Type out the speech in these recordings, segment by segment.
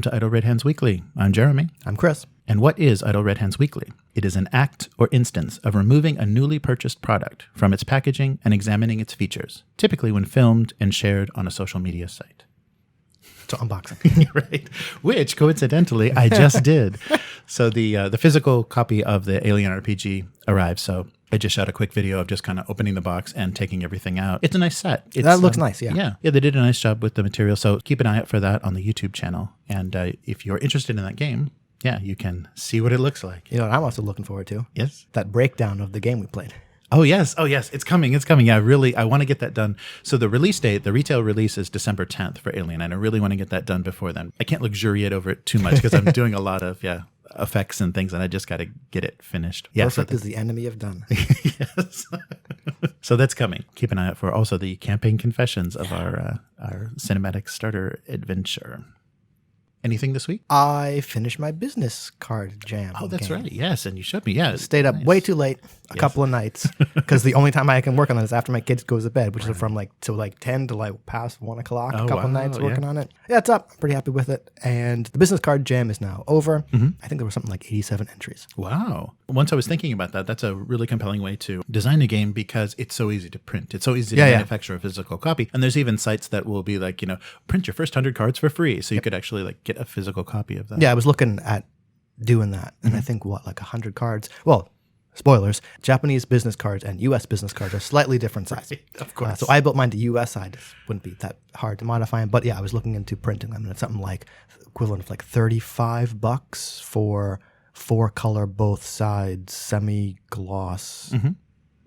to Idle Red Hands Weekly. I'm Jeremy. I'm Chris. And what is Idle Red Hands Weekly? It is an act or instance of removing a newly purchased product from its packaging and examining its features, typically when filmed and shared on a social media site. So unboxing. Right. Which, coincidentally, I just did. So the physical copy of the Alien RPG arrived, so I just shot a quick video of just kind of opening the box and taking everything out. It's a nice set. That looks nice, yeah. Yeah, they did a nice job with the material, so keep an eye out for that on the YouTube channel. And if you're interested in that game, yeah, you can see what it looks like. You know what I'm also looking forward to? Yes? That breakdown of the game we played. Oh, yes. It's coming. Yeah, I want to get that done. So the release date, the retail release is December 10th for Alien, and I really want to get that done before then. I can't luxuriate over it too much because I'm doing a lot of, effects and things, and I just got to get it finished. Yeah, Perfect is the enemy of done. Yes. So that's coming. Keep an eye out for also the campaign confessions of our cinematic starter adventure. Anything this week? I finished my business card jam. Oh, that's right. Yes, and you showed me. Yeah, stayed up way too late a couple of nights because the only time I can work on it is after my kids goes to bed, which is from till 10 to past 1 o'clock. A couple of nights working on it. Yeah, it's up. I'm pretty happy with it. And the business card jam is now over. Mm-hmm. I think there was something like 87 entries. Wow. Once I was thinking about that, that's a really compelling way to design a game because it's so easy to print. It's so easy to manufacture a physical copy. And there's even sites that will be like, print your first 100 cards for free. So you could actually get a physical copy of that. Yeah, I was looking at doing that. And I think 100 cards. Well, spoilers, Japanese business cards and U.S. business cards are slightly different size. Right, of course. So I built mine to U.S. side. It wouldn't be that hard to modify them. But yeah, I was looking into printing them. And it's something like equivalent of $35 for 4-color, both sides, semi-gloss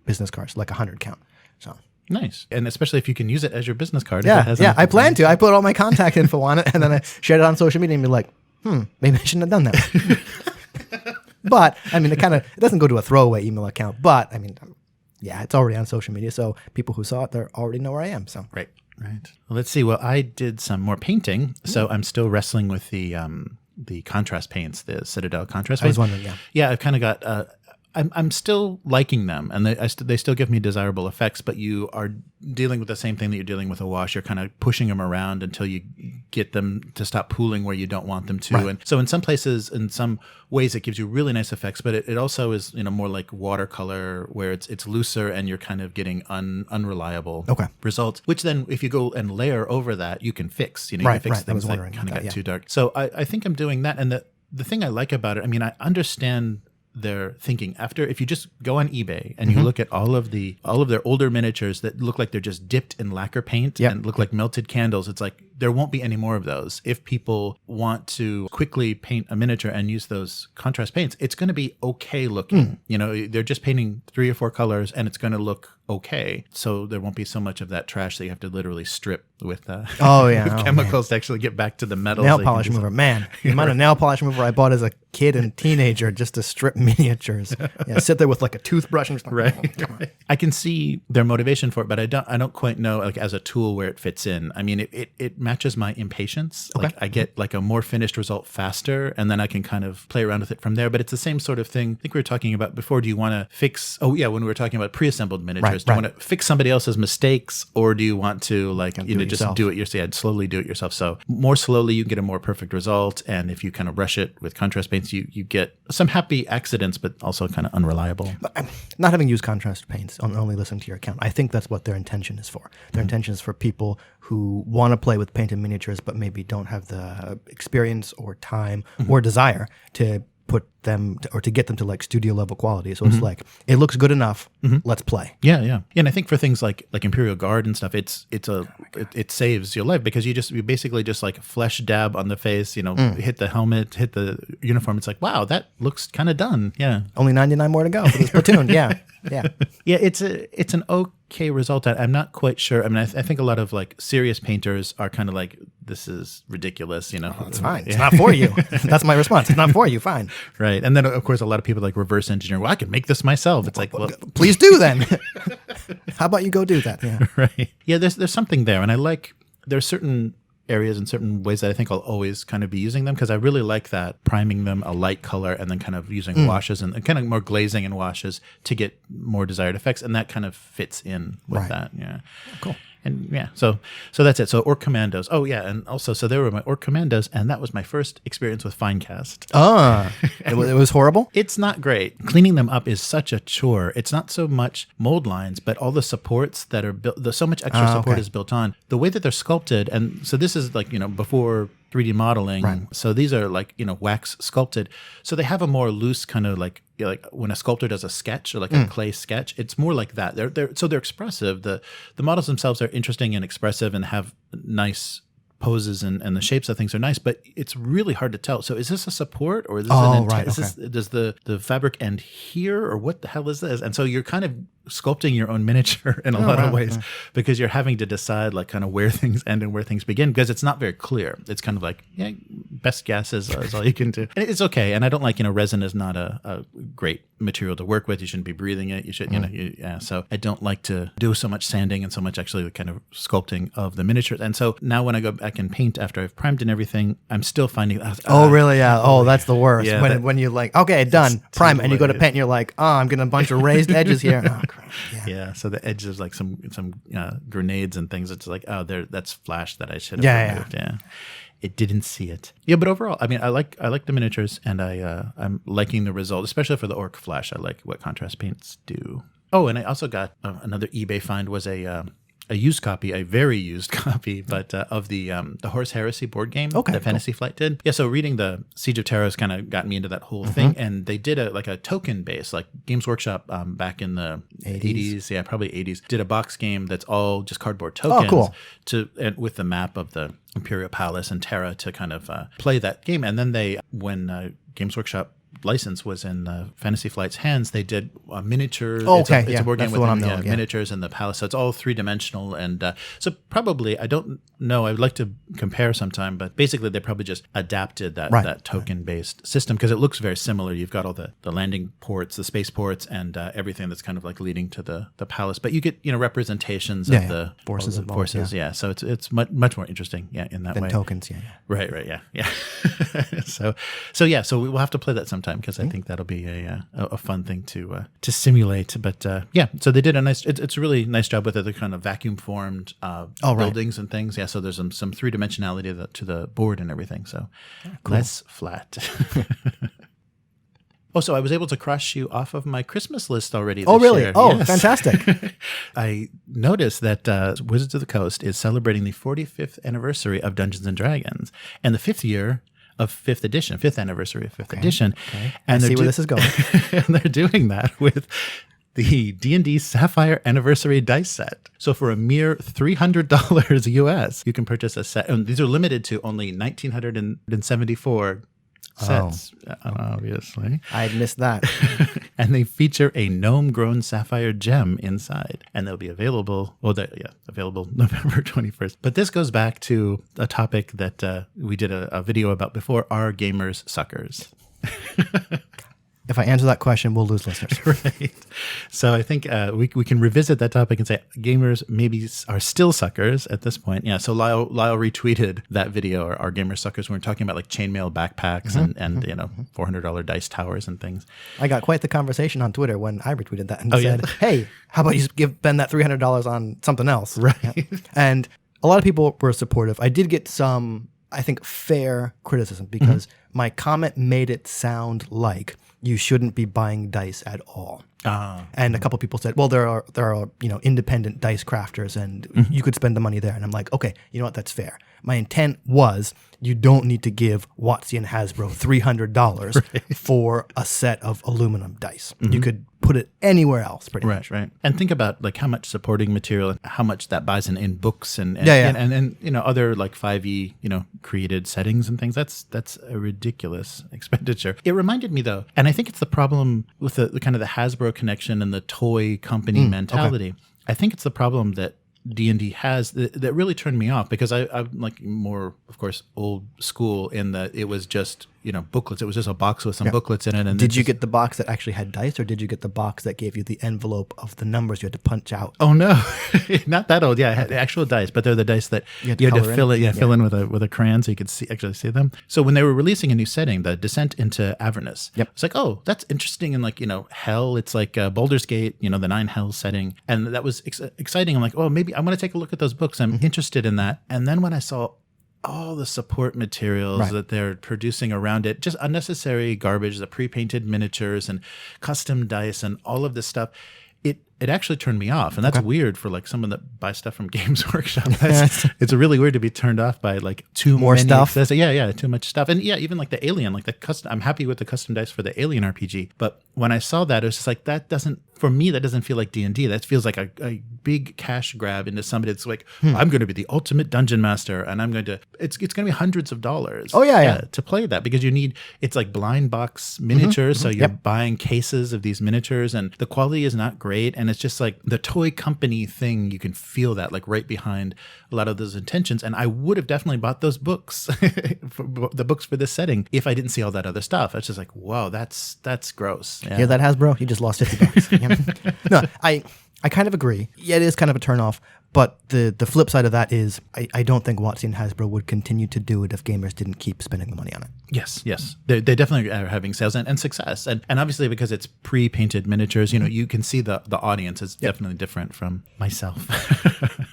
business cards, 100 count. So nice. And especially if you can use it as your business card. Yeah, I plan to. I put all my contact info on it, and then I shared it on social media and be like, maybe I shouldn't have done that. But, it doesn't go to a throwaway email account, but, it's already on social media, so people who saw it, they already know where I am. So Right. Well, let's see. Well, I did some more painting, so I'm still wrestling with the contrast paints, the Citadel contrast paints. I was wondering, Yeah, I've kind of got... I'm still liking them, and they still give me desirable effects, but you are dealing with the same thing that you're dealing with a wash. You're kind of pushing them around until you get them to stop pooling where you don't want them to. Right. And so in some places, in some ways, it gives you really nice effects, but it also is more like watercolor where it's looser and you're kind of getting unreliable results, which then if you go and layer over that, you can fix. You can fix things that kind of got too dark. So I think I'm doing that. And the thing I like about it, I understand their thinking. After, if you just go on eBay and you look at all of their older miniatures that look like they're just dipped in lacquer paint and look like melted candles, it's like there won't be any more of those. If people want to quickly paint a miniature and use those contrast paints, it's going to be okay looking. They're just painting 3 or 4 colors and it's going to look okay. So there won't be so much of that trash that you have to literally strip with chemicals to actually get back to the metals. Nail polish remover, man. The amount of nail polish remover I bought as a kid and teenager just to strip miniatures. Sit there with a toothbrush and just I can see their motivation for it, but I don't quite know as a tool where it fits in. It matches my impatience. I get a more finished result faster, and then I can kind of play around with it from there. But it's the same sort of thing. I think we were talking about before. Do you want to fix? Oh yeah, when we were talking about pre-assembled miniatures, do you want to fix somebody else's mistakes, or do you want to just do it yourself? Slowly do it yourself. So more slowly, you get a more perfect result, and if you kind of rush it with contrast paints, you get some happy accidents, but also kind of unreliable. But not having used contrast paints, only listening to your account, I think that's what their intention is for. Their intention is for people who want to play with painted miniatures, but maybe don't have the experience or time or desire to put them or to get them to studio level quality. So it's it looks good enough. Let's play. Yeah. And I think for things like Imperial Guard and stuff, it saves your life because you basically just flesh dab on the face, hit the helmet, hit the uniform. It's wow, that looks kind of done. Yeah. Only 99 more to go for this platoon. Yeah. Yeah. It's an okay result. I'm not quite sure. I think a lot of serious painters are kind of this is ridiculous. It's fine. It's not for you. That's my response. It's not for you. Fine. Right. And then of course a lot of people reverse engineer. Well, I can make this myself. It's well, please do then. How about you go do that? Yeah. Right. Yeah. There's something there, and there's certain areas and certain ways that I think I'll always kind of be using them because I really like that priming them a light color and then kind of using washes and kind of more glazing and washes to get more desired effects, and that kind of fits in with that. Yeah. Cool. And yeah, so that's it. So Ork Commandos. Oh yeah, and also so there were my Ork Commandos, and that was my first experience with Finecast. It was horrible. It's not great. Cleaning them up is such a chore. It's not so much mold lines, but all the supports that are built. So much extra support is built on. The way that they're sculpted, and so this is like before 3D modeling. Right. So these are like wax sculpted. So they have a more loose kind of like when a sculptor does a sketch or like a clay sketch, it's more like that. They're expressive. The models themselves are interesting and expressive and have nice poses and the shapes of things are nice, but it's really hard to tell. So is this a support or is this does the fabric end here or what the hell is this? And so you're kind of sculpting your own miniature in a lot of ways because you're having to decide like kind of where things end and where things begin because it's not very clear. It's kind of like, best guess is all you can do. And it's okay. And I don't like, resin is not a great material to work with. You shouldn't be breathing it. You should, so I don't like to do so much sanding and so much actually kind of sculpting of the miniatures. And so now when I go back and paint after I've primed and everything, I'm still finding really? Yeah. Oh, that's the worst. Yeah, when you're like, okay, done, prime, and you go to paint and you're like, I'm getting a bunch of raised edges here. Oh, crap. Yeah. So the edges like some grenades and things. It's like, that's flash that I should have removed. Yeah. It didn't see it. Yeah, but overall, I mean, I like the miniatures, and I'm liking the result, especially for the Ork Flash. I like what contrast paints do. Oh, and I also got another eBay find was a used copy, a very used copy, but of the Horus Heresy board game that Fantasy Flight did. Yeah, so reading the Siege of Terror's kind of got me into that whole thing, and they did a token base, like Games Workshop back in the 80s, yeah, probably 80s, did a box game that's all just cardboard tokens and with the map of the Imperial Palace and Terra to kind of play that game. And then when Games Workshop license was in Fantasy Flight's hands, they did a miniature. It's a board game with miniatures in the palace. So it's all 3-dimensional. And so probably, I don't know, I would like to compare sometime, but basically they probably just adapted that token-based system because it looks very similar. You've got all the landing ports, the space ports, and everything that's kind of like leading to the palace. But you get, representations of the forces. So it's much more interesting, in that way. Than tokens, Right, yeah. So we will have to play that sometime because I think that'll be a fun thing to simulate. But so they did it's a really nice job with it. They're kind of vacuum formed buildings and things. Yeah, so there's some 3-dimensionality to the board and everything. So less flat. Oh, so I was able to cross you off of my Christmas list already this really? year. Oh, yes. Fantastic. I noticed that Wizards of the Coast is celebrating the 45th anniversary of Dungeons & Dragons and the 5th year of 5th edition, 5th anniversary of 5th edition. Okay. And I see where this is going. And they're doing that with the D&D Sapphire Anniversary Dice set. So for a mere $300 US, you can purchase a set. And these are limited to only 1,974 sets, obviously. I'd missed that. And they feature a gnome-grown sapphire gem inside. And they'll be available, available November 21st. But this goes back to a topic that we did a video about before, are gamers suckers? If I answer that question, we'll lose listeners. Right. So I think we can revisit that topic and say gamers maybe are still suckers at this point. Yeah. So Lyle retweeted that video. Our gamers suckers. We were talking about like chainmail backpacks and $400 dice towers and things. I got quite the conversation on Twitter when I retweeted that and said, "Hey, how about you give Ben that $300 on something else?" Right. Yeah. And a lot of people were supportive. I did get some, I think, fair criticism because my comment made it sound like you shouldn't be buying dice at all. And a couple people said, well, there are independent dice crafters and you could spend the money there. And I'm like, okay, you know what? That's fair. My intent was you don't need to give WotC and Hasbro $300 for a set of aluminum dice. You could put it anywhere else pretty much. Right. And think about like how much supporting material and how much that buys in books and other like 5e, created settings and things. That's a ridiculous expenditure. It reminded me though, and I think it's the problem with the kind of the Hasbro connection and the toy company mentality. Okay. I think it's the problem that D&D has that really turned me off because I'm like more, of course, old school in that it was just booklets. It was just a box with some booklets in it. And did you get the box that actually had dice, or did you get the box that gave you the envelope of the numbers you had to punch out? Oh no, not that old. Yeah, I had the actual dice, but they're the dice that you had to fill in with a crayon so you could actually see them. So when they were releasing a new setting, the Descent into Avernus, it's like, oh, that's interesting. And like, hell, it's like Baldur's Gate, the 9 hell setting. And that was exciting. I'm like, oh, maybe I'm going to take a look at those books. I'm interested in that. And then when I saw all the support materials that they're producing around it, just unnecessary garbage, the pre-painted miniatures and custom dice and all of this stuff, it actually turned me off. And that's weird for like someone that buys stuff from Games Workshop. It's really weird to be turned off by like too more many stuff. Too much stuff. And even like the Alien, like the custom, I'm happy with the custom dice for the Alien RPG. But when I saw that, it was just like, that doesn't feel like D&D. That feels like a big cash grab into somebody that's like, I'm going to be the ultimate dungeon master, and I'm going to, it's going to be hundreds of dollars. Oh yeah, to play that, because it's like blind box miniatures. So you're buying cases of these miniatures, and the quality is not great. And it's just like the toy company thing. You can feel that like right behind a lot of those intentions. And I would have definitely bought those books, the books for this setting, if I didn't see all that other stuff. It's just like, wow, that's gross. Yeah, that Hasbro, you just lost $50. No, I kind of agree. Yeah, it is kind of a turnoff. But the flip side of that is I don't think WotC and Hasbro would continue to do it if gamers didn't keep spending the money on it. Yes. They definitely are having sales and success. And obviously because it's pre-painted miniatures, you can see the audience is definitely different from myself.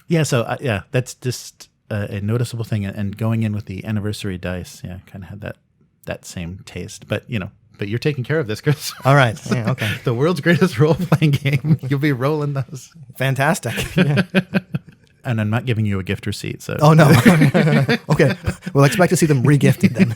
That's just a noticeable thing. And going in with the Anniversary Dice, kind of had that same taste. But, But you're taking care of this, Chris. All right. Yeah, okay. The world's greatest role-playing game. You'll be rolling those. Fantastic. Yeah. And I'm not giving you a gift receipt. So. Oh, no. Okay. We'll expect to see them re-gifted then.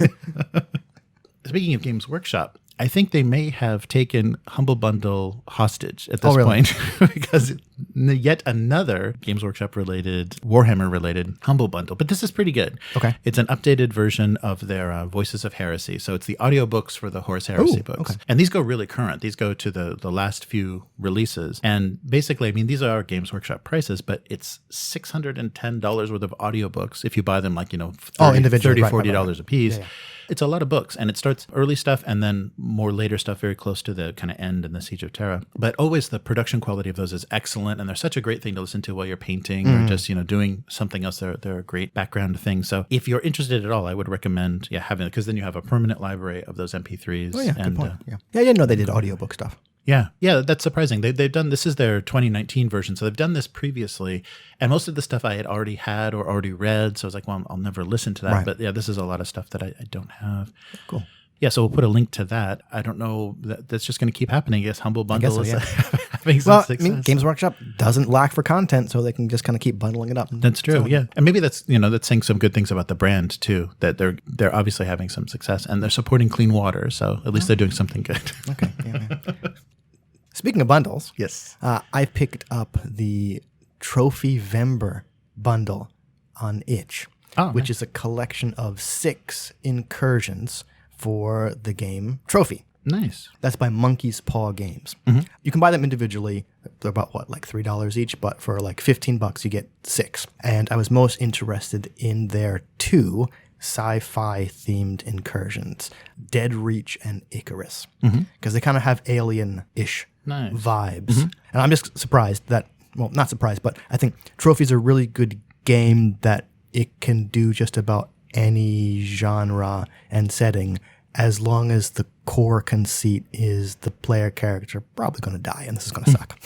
Speaking of Games Workshop, I think they may have taken Humble Bundle hostage at this point because yet another Games Workshop-related, Warhammer-related Humble Bundle. But this is pretty good. Okay. It's an updated version of their Voices of Heresy. So it's the audiobooks for the Horus Heresy books. Okay. And these go really current. These go to the last few releases. And basically, these are Games Workshop prices, but it's $610 worth of audiobooks if you buy them like, individually, $30, $40 a piece. Yeah. It's a lot of books, and it starts early stuff and then more later stuff very close to the kind of end in the Siege of Terra. But always the production quality of those is excellent, and they're such a great thing to listen to while you're painting or just, doing something else. They're a great background thing. So if you're interested at all, I would recommend having it, because then you have a permanent library of those MP3s. Oh, yeah, good point. I didn't know they did audiobook stuff. Yeah, that's surprising. They've done, this is their 2019 version, so they've done this previously, and most of the stuff I had already had or already read, so I was like, well, I'll never listen to that. Right. But this is a lot of stuff that I don't have. Cool. Yeah, so we'll put a link to that. I don't know, that's just going to keep happening. I guess Humble Bundle is having some success. Games Workshop doesn't lack for content, so they can just kind of keep bundling it up. That's true, yeah. And maybe that's saying some good things about the brand too, that they're obviously having some success, and they're supporting clean water, so at least they're doing something good. Okay, yeah. Speaking of bundles, yes, I picked up the Trophy-vember bundle on itch, which is a collection of 6 incursions for the game Trophy. Nice. That's by Monkey's Paw Games. Mm-hmm. You can buy them individually. They're about like $3 each, but for like $15 you get 6. And I was most interested in their 2 sci-fi themed incursions, Dead Reach and Icarus, because they kind of have alien-ish vibes. Mm-hmm. And I'm just surprised that, well, not surprised, but I think Trophy's a really good game that it can do just about any genre and setting, as long as the core conceit is the player character probably going to die, and this is going to suck.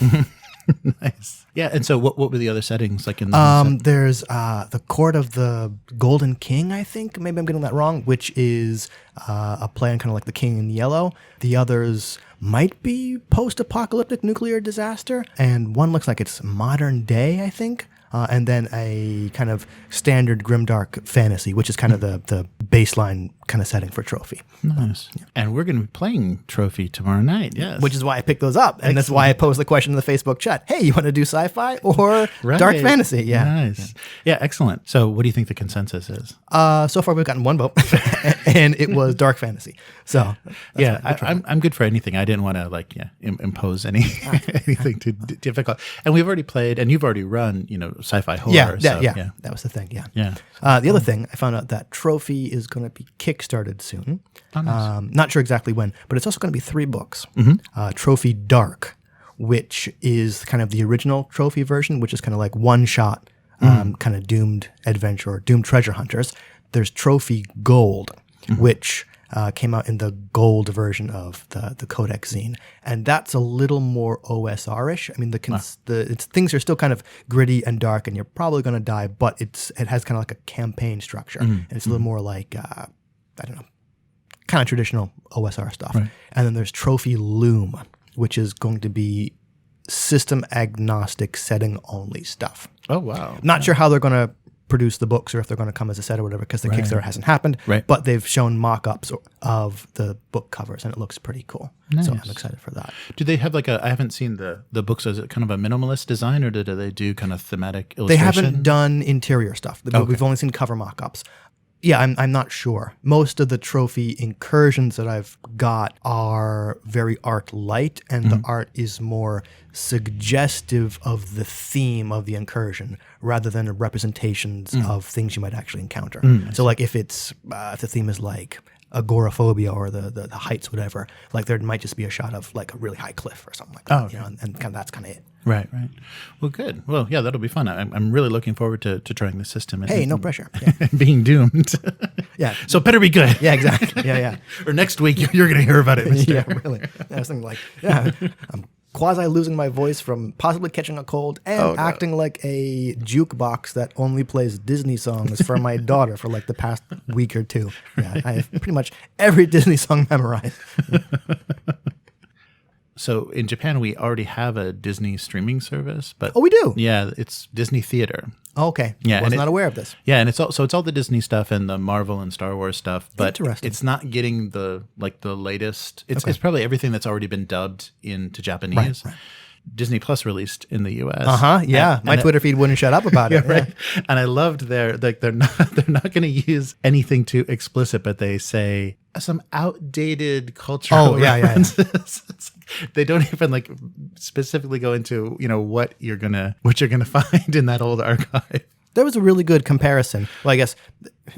Nice. Yeah, and so what were the other settings like in the There's the Court of the Golden King, I think. Maybe I'm getting that wrong, which is a plan kind of like the King in Yellow. The others might be post-apocalyptic nuclear disaster, and one looks like it's modern day, I think. And then a kind of standard grimdark fantasy, which is kind of the baseline kind of setting for Trophy. Nice. Yeah. And we're going to be playing Trophy tomorrow night, yes. Which is why I picked those up. And that's why I posed the question in the Facebook chat. Hey, you want to do sci-fi or dark fantasy? Yeah. Nice. Yeah, excellent. So what do you think the consensus is? So far we've gotten one vote, and it was dark fantasy. So I'm good for anything. I didn't want to impose anything too difficult. And we've already played, and you've already run, sci-fi horror. Yeah, so, that was the thing. Yeah. Yeah. The other thing, I found out that Trophy is going to be kickstarted soon. Oh, nice. Not sure exactly when, but it's also going to be 3 books. Mm-hmm. Trophy Dark, which is kind of the original Trophy version, which is kind of like one-shot, kind of doomed adventure, or doomed treasure hunters. There's Trophy Gold, which came out in the gold version of the Codex zine, and that's a little more OSR-ish. I mean, things are still kind of gritty and dark, and you're probably going to die, but it has kind of like a campaign structure, and it's a little more like I don't know, kind of traditional OSR stuff. Right. And then there's Trophy Loom, which is going to be system agnostic, setting only stuff. Oh wow! Not sure how they're going to produce the books or if they're going to come as a set or whatever, because the Kickstarter hasn't happened. Right. But they've shown mock-ups of the book covers, and it looks pretty cool. Nice. So I'm excited for that. Do they have I haven't seen the books. Is it kind of a minimalist design, or do they do kind of thematic illustration? They haven't done interior stuff. Okay. We've only seen cover mock-ups. Yeah, I'm not sure. Most of the Trophy incursions that I've got are very art light, and the art is more suggestive of the theme of the incursion rather than representations of things you might actually encounter. So like if it's if the theme is like agoraphobia or the heights, whatever, like there might just be a shot of like a really high cliff or something like that. Okay. And kind of, that's kind of it. Right. Well, good. Well, yeah, that'll be fun. I'm really looking forward to trying the system. Hey, no pressure. Yeah. Being doomed. Yeah. So it better be good. Yeah, exactly. Yeah. Or next week you're going to hear about it, mister. Yeah, really. I was thinking like, I'm quasi losing my voice from possibly catching a cold and acting like a jukebox that only plays Disney songs for my daughter for like the past week or two. Yeah, I have pretty much every Disney song memorized. So in Japan, we already have a Disney streaming service, but Oh, we do? yeah, it's Disney Theater. Oh, okay. Yeah, Was and not aware of this. Yeah, and it's all the Disney stuff and the Marvel and Star Wars stuff, but Interesting. it's not getting the latest. It's probably everything that's already been dubbed into Japanese. Right. Disney Plus released in the US. Yeah. My Twitter feed wouldn't shut up about it. Right. And I loved they're not going to use anything too explicit, but they say some outdated cultural references. They don't even like specifically go into, what you're gonna find in that old archive. There was a really good comparison. Well, I guess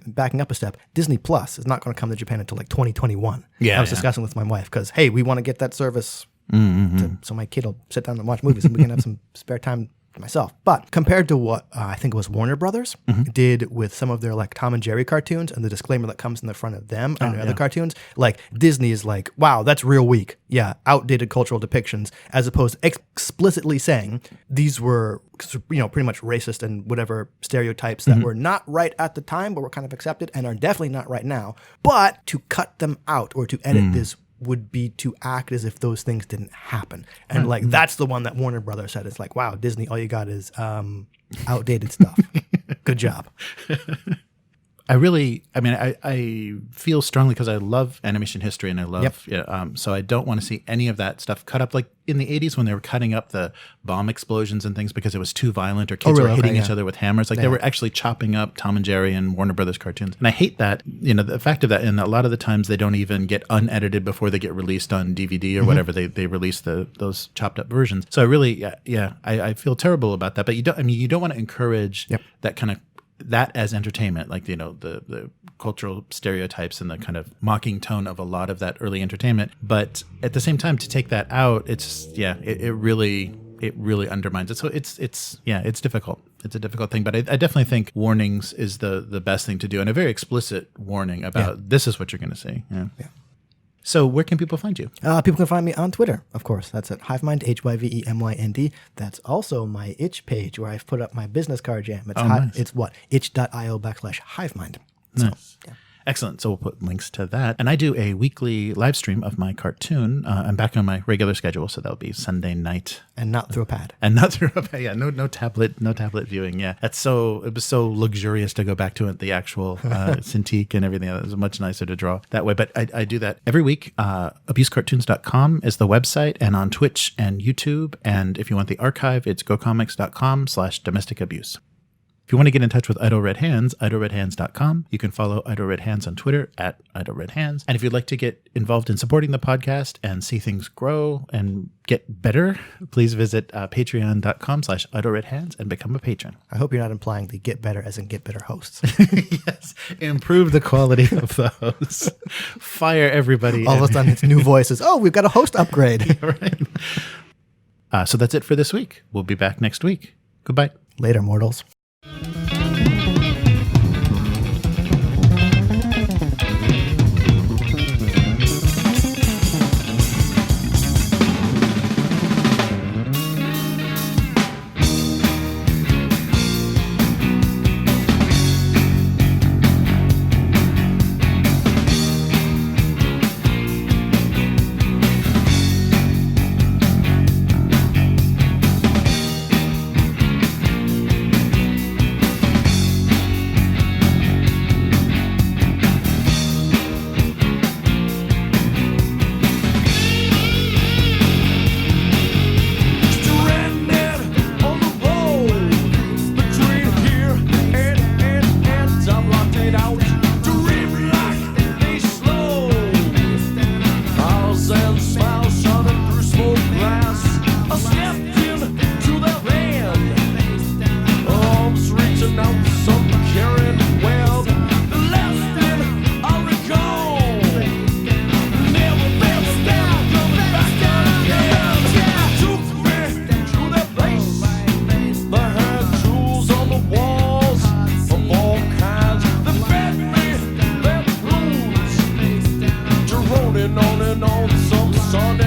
backing up a step, Disney Plus is not going to come to Japan until like 2021. Yeah, I was discussing with my wife because, hey, we want to get that service so my kid will sit down and watch movies and we can have some spare time to myself. But compared to what I think it was Warner Brothers did with some of their like Tom and Jerry cartoons and the disclaimer that comes in the front of them and their other cartoons, like Disney is like, wow, that's real weak. Yeah, outdated cultural depictions, as opposed to explicitly saying these were, pretty much racist and whatever stereotypes that were not right at the time, but were kind of accepted and are definitely not right now. But to cut them out or to edit this would be to act as if those things didn't happen. And like, that's the one that Warner Brothers said. It's like, wow, Disney, all you got is outdated stuff. Good job. I feel strongly because I love animation history and I love, so I don't want to see any of that stuff cut up like in the 80s when they were cutting up the bomb explosions and things because it was too violent or kids were hitting each other with hammers. Like they were actually chopping up Tom and Jerry and Warner Brothers cartoons. And I hate that, the fact of that. And a lot of the times they don't even get unedited before they get released on DVD or whatever. They release those chopped up versions. So I really, I feel terrible about that. But you don't want to encourage that kind of, that as entertainment, like, the cultural stereotypes and the kind of mocking tone of a lot of that early entertainment. But at the same time, to take that out, it's, it really undermines it. So it's difficult. It's a difficult thing, but I definitely think warnings is the best thing to do, and a very explicit warning about this is what you're going to see. Yeah. So where can people find you? People can find me on Twitter, of course. That's at Hivemind, HYVEMYND. That's also my itch page where I've put up my business card jam. It's nice. It's what? itch.io/Hivemind. Nice. So, excellent. So we'll put links to that. And I do a weekly live stream of my cartoon. I'm back on my regular schedule, so that'll be Sunday night. And not through a pad. And not through a pad. Yeah, no tablet viewing. Yeah, it was so luxurious to go back to it, the actual Cintiq and everything. It was much nicer to draw that way. But I do that every week. Abusecartoons.com is the website, and on Twitch and YouTube. And if you want the archive, it's gocomics.com/domestic abuse. If you want to get in touch with Idle Red Hands, idleredhands.com. You can follow Idle Red Hands on Twitter at Idle Red Hands. And if you'd like to get involved in supporting the podcast and see things grow and get better, please visit patreon.com/idleredhands and become a patron. I hope you're not implying the get better as in get better hosts. Yes. Improve the quality of the hosts. Fire everybody. All of a sudden it's new voices. Oh, we've got a host upgrade. Right. So that's it for this week. We'll be back next week. Goodbye. Later, mortals. On and on, some sun.